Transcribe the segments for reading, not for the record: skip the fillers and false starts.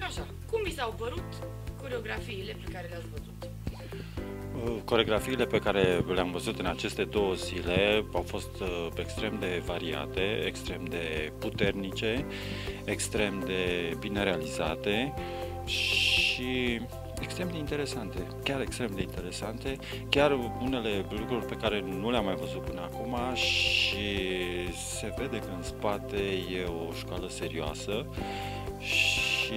Așa, cum vi s-au părut coreografiile pe care le-ați văzut? Coreografiile pe care le-am văzut în aceste 2 zile au fost extrem de variate, extrem de puternice, extrem de bine realizate și extrem de interesante, chiar extrem de interesante, chiar unele lucruri pe care nu le-am mai văzut până acum și se vede că în spate e o școală serioasă și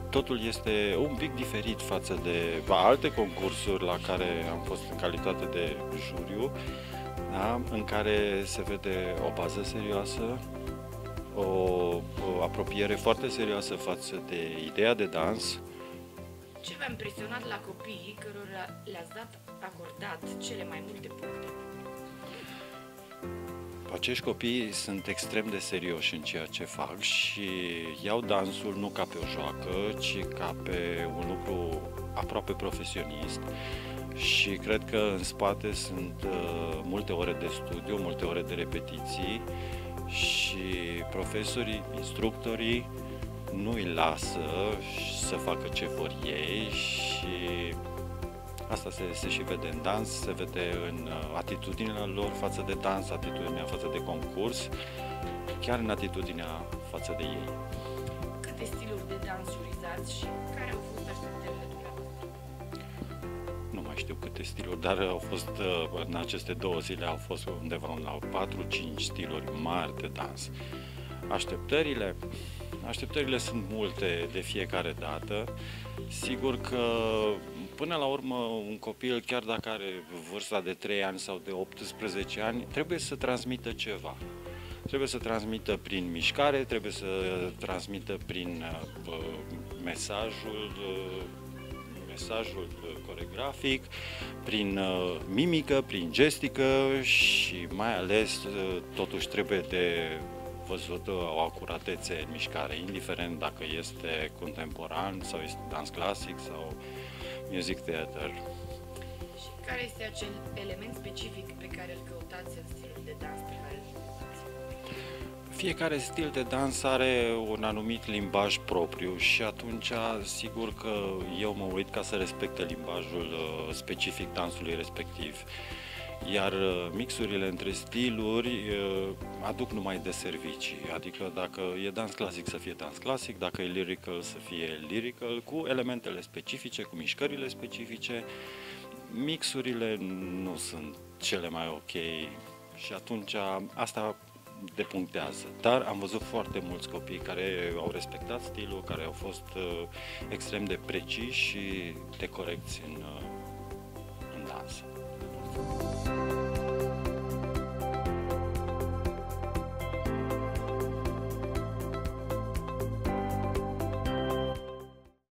totul este un pic diferit față de alte concursuri la care am fost în calitate de juriu, da? În care se vede o bază serioasă, o apropiere foarte serioasă față de ideea de dans. Ce v-a impresionat la copiii cărora le-ați acordat cele mai multe puncte? Acești copii sunt extrem de serioși în ceea ce fac și iau dansul nu ca pe o joacă, ci ca pe un lucru aproape profesionist și cred că în spate sunt multe ore de studiu, multe ore de repetiții și profesorii, instructorii nu îi lasă să facă ce vor ei și asta se și vede în dans, se vede în atitudinea lor față de dans, atitudinea față de concurs, chiar în atitudinea față de ei. Câte stiluri de dans jurizați și care au fost așteptările dumneavoastră? Nu mai știu câte stiluri, dar au fost în aceste 2 zile au fost undeva la 4-5 stiluri mari de dans. Așteptările sunt multe de fiecare dată. Sigur că până la urmă un copil, chiar dacă are vârsta de 3 ani sau de 18 ani, trebuie să transmită ceva. Trebuie să transmită prin mișcare, trebuie să transmită prin mesajul coreografic, prin mimică, prin gestică și mai ales totuși trebuie de văzut o acuratețe în mișcare, indiferent dacă este contemporan sau este dans clasic sau music theater. Și care este acel element specific pe care îl căutați în stilul de dans pe care îl jurizați? Fiecare stil de dans are un anumit limbaj propriu și atunci sigur că eu mă uit ca să respecte limbajul specific dansului respectiv. Iar mixurile între stiluri aduc numai de servicii, adică dacă e dans clasic să fie dans clasic, dacă e lyrical să fie lyrical, cu elementele specifice, cu mișcările specifice. Mixurile nu sunt cele mai ok și atunci asta depunctează. Dar am văzut foarte mulți copii care au respectat stilul, care au fost extrem de preciși și de corecți în dans.